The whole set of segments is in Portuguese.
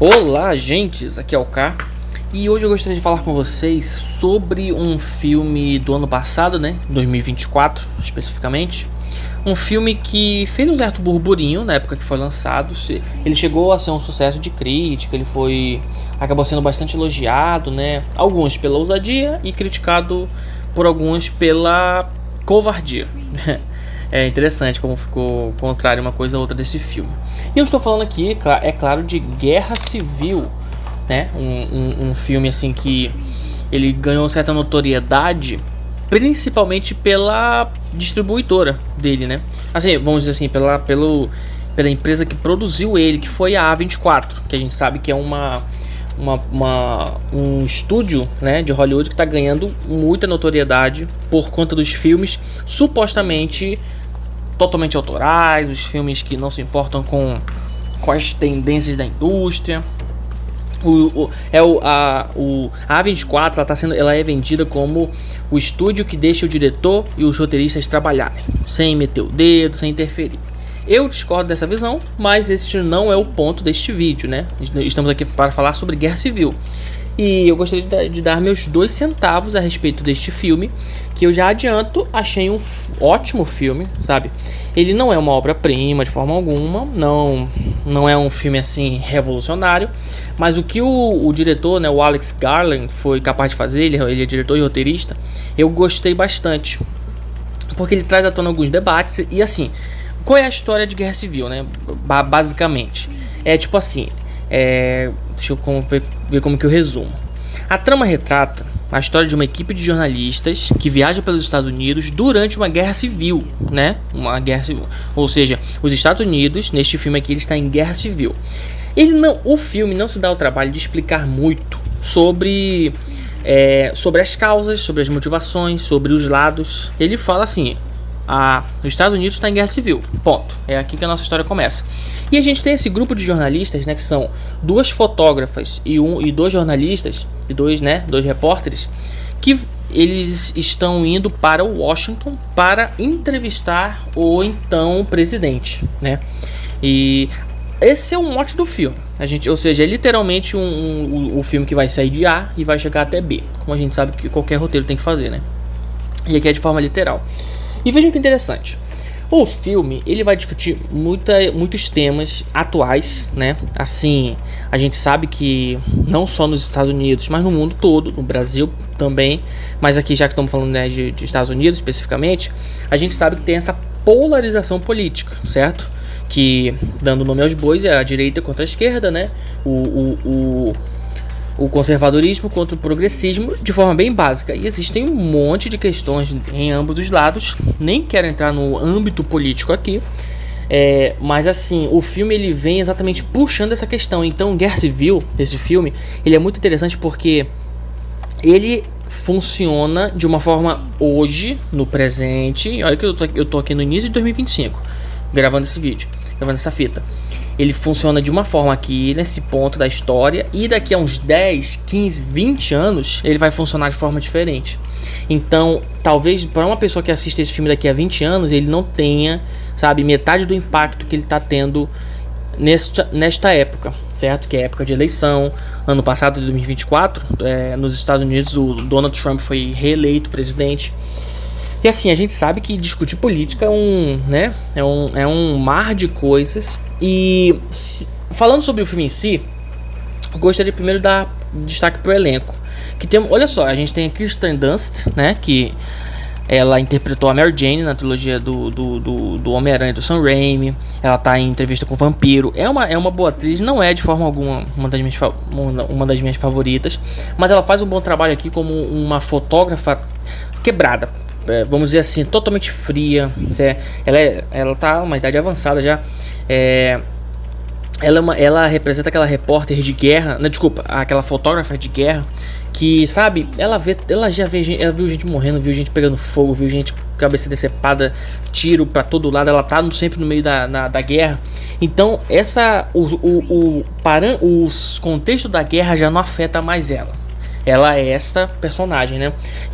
Olá, gentes, aqui é o K e hoje eu gostaria de falar com vocês sobre um filme do ano passado, 2024 especificamente. Um filme que fez um certo burburinho na época que foi lançado. Ele chegou a ser um sucesso de crítica, acabou sendo bastante elogiado, alguns pela ousadia e criticado por alguns pela covardia. É interessante como ficou contrário uma coisa a outra desse filme. E eu estou falando aqui, é claro, de Guerra Civil, um filme assim que ele ganhou certa notoriedade, principalmente pela distribuidora dele, Assim, vamos dizer assim, pela empresa que produziu ele, que foi a A24, que a gente sabe que é um estúdio, de Hollywood que está ganhando muita notoriedade por conta dos filmes supostamente totalmente autorais, os filmes que não se importam com as tendências da indústria. A A24 ela é vendida como o estúdio que deixa o diretor e os roteiristas trabalharem, sem meter o dedo, sem interferir. Eu discordo dessa visão, mas esse não é o ponto deste vídeo, Estamos aqui para falar sobre Guerra Civil. E eu gostaria de dar meus 2 centavos a respeito deste filme, que eu já adianto, achei um ótimo filme, sabe? Ele não é uma obra-prima de forma alguma, não é um filme assim revolucionário, mas o que o diretor, o Alex Garland, foi capaz de fazer, ele é diretor e roteirista, eu gostei bastante, porque ele traz à tona alguns debates. E assim, qual é a história de Guerra Civil, basicamente? É tipo assim, deixa eu ver como que eu resumo. A trama retrata a história de uma equipe de jornalistas que viaja pelos Estados Unidos durante uma guerra civil, Uma guerra civil. Ou seja, os Estados Unidos, neste filme aqui, ele está em guerra civil. O filme não se dá o trabalho de explicar muito sobre as causas, sobre as motivações, sobre os lados. Ele fala assim: os Estados Unidos está em guerra civil, ponto. É aqui que a nossa história começa. E a gente tem esse grupo de jornalistas, que são 2 fotógrafas e 2 jornalistas, e 2 repórteres, que eles estão indo para Washington para entrevistar o então presidente, E esse é o mote do filme. Ou seja, é literalmente o filme que vai sair de A e vai chegar até B, como a gente sabe que qualquer roteiro tem que fazer, E aqui é de forma literal. E vejam que interessante. O filme, ele vai discutir muitos temas atuais, Assim, a gente sabe que não só nos Estados Unidos, mas no mundo todo, no Brasil também, mas aqui já que estamos falando de Estados Unidos especificamente, a gente sabe que tem essa polarização política, certo? Que, dando nome aos bois, é a direita contra a esquerda, o conservadorismo contra o progressismo, de forma bem básica. E existem um monte de questões em ambos os lados. Nem quero entrar no âmbito político aqui, mas assim, o filme ele vem exatamente puxando essa questão. Então, Guerra Civil, esse filme, ele é muito interessante porque ele funciona de uma forma hoje, no presente. Olha que eu tô aqui no início de 2025 gravando esse vídeo, gravando essa fita. Ele funciona de uma forma aqui, nesse ponto da história, e daqui a uns 10, 15, 20 anos, ele vai funcionar de forma diferente. Então, talvez para uma pessoa que assiste esse filme daqui a 20 anos, ele não tenha, metade do impacto que ele está tendo nesta época, certo? Que é a época de eleição. Ano passado, de 2024, nos Estados Unidos, o Donald Trump foi reeleito presidente. E assim, a gente sabe que discutir política é um mar de coisas. E falando sobre o filme em si, eu gostaria primeiro de dar destaque para o elenco. Olha só, a gente tem a Kirsten Dunst, que ela interpretou a Mary Jane na trilogia do Homem-Aranha do Sam Raimi. Ela está em Entrevista com o Vampiro. É uma boa atriz, não é de forma alguma uma das minhas favoritas, mas ela faz um bom trabalho aqui como uma fotógrafa quebrada. Vamos dizer assim, totalmente fria. Ela tá uma idade avançada já. Ela representa aquela repórter de guerra, aquela fotógrafa de guerra que, ela viu gente morrendo, viu gente pegando fogo, viu gente com cabeça decepada, tiro pra todo lado. Ela tá sempre no meio da guerra. Então, os contextos da guerra já não afeta mais ela. Ela é esta personagem,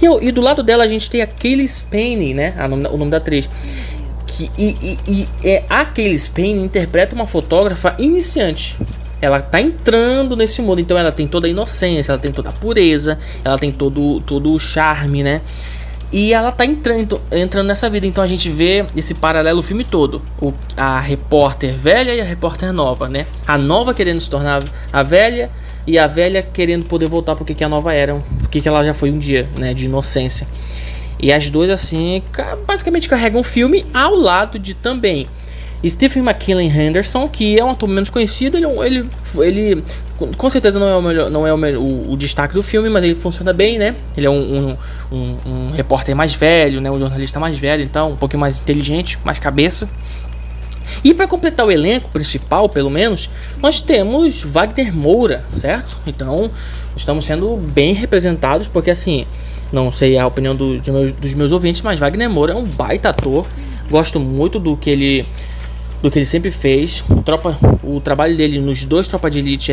E do lado dela a gente tem a Cailee Spaeny, o nome da atriz. A Cailee Spaeny interpreta uma fotógrafa iniciante. ela tá entrando nesse mundo, então ela tem toda a inocência, ela tem toda a pureza, ela tem todo o charme, né? E ela tá entrando nessa vida, então a gente vê esse paralelo o filme todo. A repórter velha e a repórter nova, né? A nova querendo se tornar a velha e a velha querendo poder voltar porque que a nova era, porque que ela já foi um dia, né? De inocência. E as duas assim, basicamente carregam o filme ao lado de também Stephen McKinley Henderson, que é um ator menos conhecido, ele com certeza não é o destaque do filme, mas ele funciona bem, né? Ele é um repórter mais velho, né? Um jornalista mais velho, então um pouquinho mais inteligente, mais cabeça. E para completar o elenco principal, pelo menos, nós temos Wagner Moura, certo? Então estamos sendo bem representados, porque assim, não sei a opinião dos meus ouvintes, mas Wagner Moura é um baita ator. Gosto muito do que ele sempre fez. O trabalho dele nos dois Tropa de Elite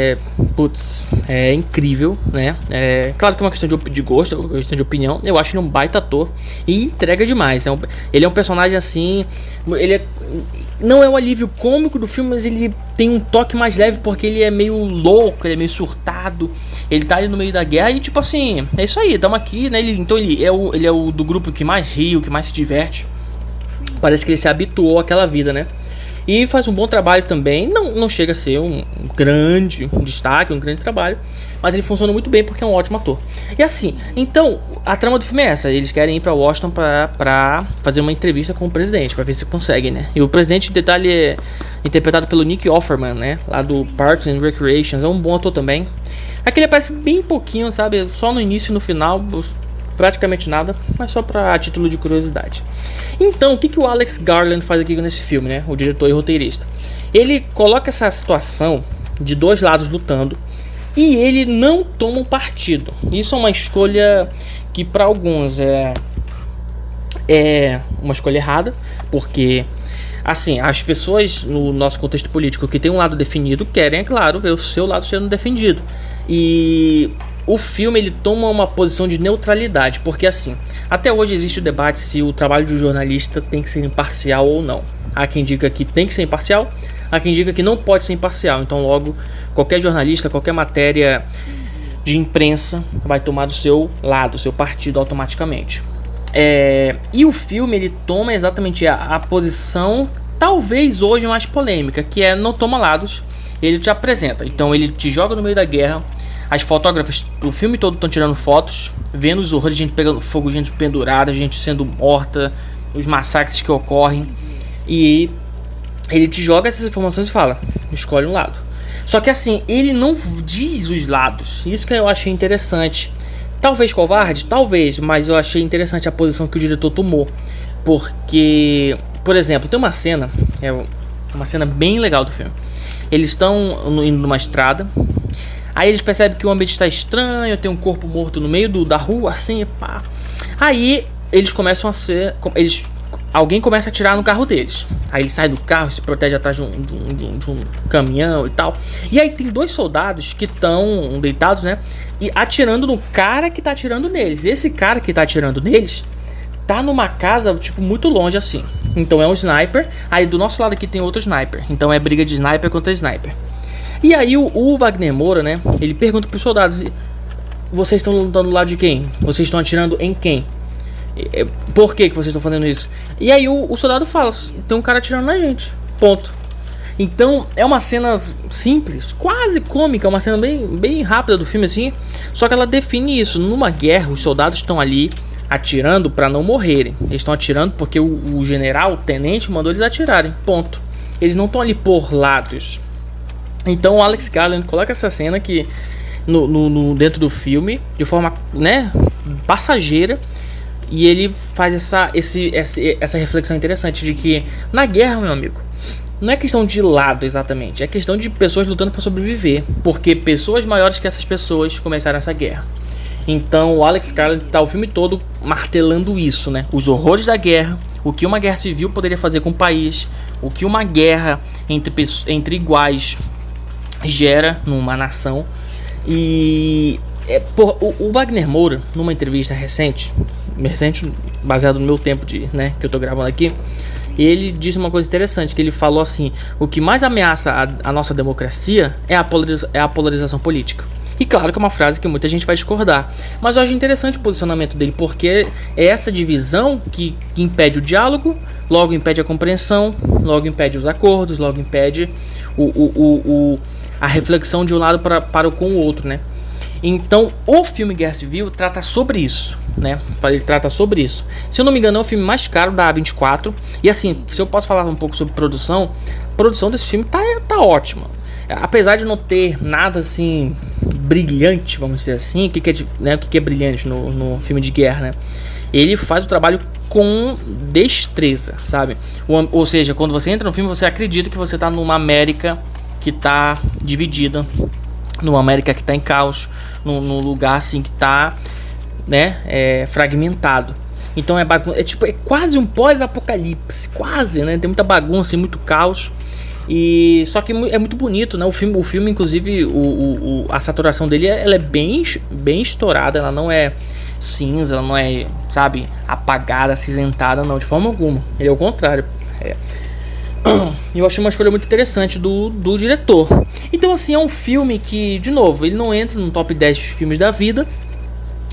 é incrível, né? Claro que é uma questão de gosto, uma questão de opinião. Eu acho ele um baita ator e entrega demais. Ele é um personagem assim, não é o alívio cômico do filme, mas ele tem um toque mais leve porque ele é meio louco, ele é meio surtado. Ele tá ali no meio da guerra e tipo assim, é isso aí, tamo aqui, né? Então ele é o do grupo que mais ri, o que mais se diverte. Parece que ele se habituou àquela vida, né? E faz um bom trabalho também. Não chega a ser um grande destaque, um grande trabalho, mas ele funciona muito bem porque é um ótimo ator. E assim, então a trama do filme é essa. Eles querem ir para Washington para fazer uma entrevista com o presidente, para ver se conseguem, né? E o presidente, de detalhe, é interpretado pelo Nick Offerman, né? Lá do Parks and Recreations. É um bom ator também. Aqui ele aparece bem pouquinho, sabe? Só no início e no final, praticamente nada, mas só para título de curiosidade. Então, o que o Alex Garland faz aqui nesse filme, né? O diretor e roteirista. Ele coloca essa situação de dois lados lutando e ele não toma um partido. Isso é uma escolha que para alguns é uma escolha errada, porque assim, as pessoas no nosso contexto político que tem um lado definido querem, é claro, ver o seu lado sendo defendido. E o filme ele toma uma posição de neutralidade, porque assim, até hoje existe o debate se o trabalho de um jornalista tem que ser imparcial ou não. Há quem diga que tem que ser imparcial, há quem diga que não pode ser imparcial. Então logo, qualquer jornalista, qualquer matéria de imprensa vai tomar do seu lado, do seu partido automaticamente. E o filme ele toma exatamente a posição, talvez hoje mais polêmica, que é não toma lados. Ele te apresenta, então ele te joga no meio da guerra. As fotógrafas o filme todo estão tirando fotos, vendo os horrores, gente pegando fogo, gente pendurada, gente sendo morta, os massacres que ocorrem. E ele te joga essas informações e fala, escolhe um lado. Só que assim, ele não diz os lados. Isso que eu achei interessante. Talvez covarde, talvez, mas eu achei interessante a posição que o diretor tomou. Porque, por exemplo, tem uma cena, uma cena bem legal do filme. Eles estão indo numa estrada. Aí eles percebem que o ambiente está estranho, tem um corpo morto no meio da rua, assim, pá. Aí eles começam a ser... alguém começa a atirar no carro deles. Aí eles saem do carro, se protege atrás de um caminhão e tal. E aí tem dois soldados que estão deitados, né? E atirando no cara que tá atirando neles. Esse cara que tá atirando neles tá numa casa, tipo, muito longe assim. Então é um sniper. Aí do nosso lado aqui tem outro sniper. Então é briga de sniper contra sniper. E aí o Wagner Moura, né, ele pergunta pros soldados: vocês estão lutando do lado de quem? Vocês estão atirando em quem? Por que vocês estão fazendo isso? E aí o soldado fala: tem um cara atirando na gente, ponto. Então é uma cena simples, quase cômica, uma cena bem rápida do filme assim. Só que ela define isso. Numa guerra, os soldados estão ali atirando para não morrerem. Eles estão atirando porque o general, o tenente, mandou eles atirarem, ponto. Eles não estão ali por lados. Então o Alex Garland coloca essa cena aqui dentro do filme de forma, né, passageira. E ele faz essa reflexão interessante de que na guerra, meu amigo, não é questão de lado exatamente, é questão de pessoas lutando para sobreviver, porque pessoas maiores que essas pessoas começaram essa guerra. Então o Alex Garland tá o filme todo martelando isso, né? Os horrores da guerra, o que uma guerra civil poderia fazer com o país, o que uma guerra entre iguais gera numa nação. E o Wagner Moura, numa entrevista recente, baseado no meu tempo que eu tô gravando aqui, ele disse uma coisa interessante, que ele falou assim: o que mais ameaça a nossa democracia é a polarização política. E claro que é uma frase que muita gente vai discordar, mas eu acho interessante o posicionamento dele, porque é essa divisão que impede o diálogo, logo impede a compreensão, logo impede os acordos, logo impede a reflexão de um lado para com o outro, né? Então, o filme Guerra Civil trata sobre isso, né? Ele trata sobre isso. Se eu não me engano, é o filme mais caro da A24. E assim, se eu posso falar um pouco sobre produção, a produção desse filme tá ótima. Apesar de não ter nada assim brilhante, vamos dizer assim, o que é brilhante no filme de guerra, né? Ele faz o trabalho com destreza, sabe? Ou seja, quando você entra no filme, você acredita que você tá numa América que tá dividida, numa América que tá em caos, num lugar assim que tá, né, fragmentado. Então é quase um pós-apocalipse, quase, né? Tem muita bagunça e muito caos. E só que é muito bonito, né? O filme inclusive, a saturação dele ela é bem estourada, ela não é cinza, ela não é, sabe, apagada, acinzentada, não, de forma alguma. Ele é o contrário. Eu achei uma escolha muito interessante do diretor. Então assim, é um filme que, de novo, ele não entra no top 10 filmes da vida,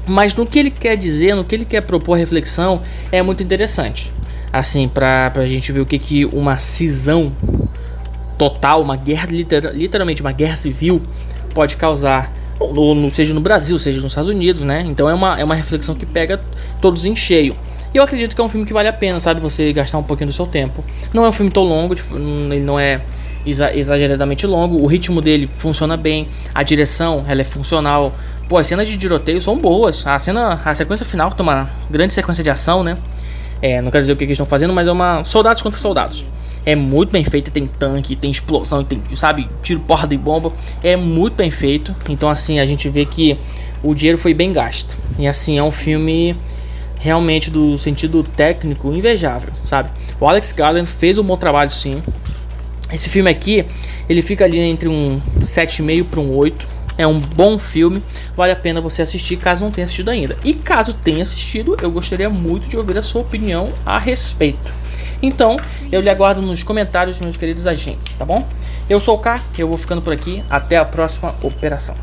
mas no que ele quer dizer, no que ele quer propor reflexão, é muito interessante. Assim, pra gente ver o que uma cisão total, uma guerra, literalmente uma guerra civil, pode causar, seja no Brasil, seja nos Estados Unidos, né? Então é uma reflexão que pega todos em cheio. E eu acredito que é um filme que vale a pena, sabe, você gastar um pouquinho do seu tempo. Não é um filme tão longo, ele não é exageradamente longo, o ritmo dele funciona bem, a direção, ela é funcional. Pô, as cenas de tiroteio são boas, a sequência final, que tem uma grande sequência de ação, né? Não quero dizer o que eles estão fazendo, mas é uma soldados contra soldados. É muito bem feito, tem tanque, tem explosão, tem, sabe, tiro, porrada e bomba. É muito bem feito. Então assim, a gente vê que o dinheiro foi bem gasto. E assim, é um filme realmente do sentido técnico invejável, sabe? O Alex Garland fez um bom trabalho, sim. Esse filme aqui, ele fica ali entre um 7,5 para um 8. É um bom filme, vale a pena você assistir caso não tenha assistido ainda. E caso tenha assistido, eu gostaria muito de ouvir a sua opinião a respeito. Então, eu lhe aguardo nos comentários, meus queridos agentes, tá bom? Eu sou o K, eu vou ficando por aqui, até a próxima operação.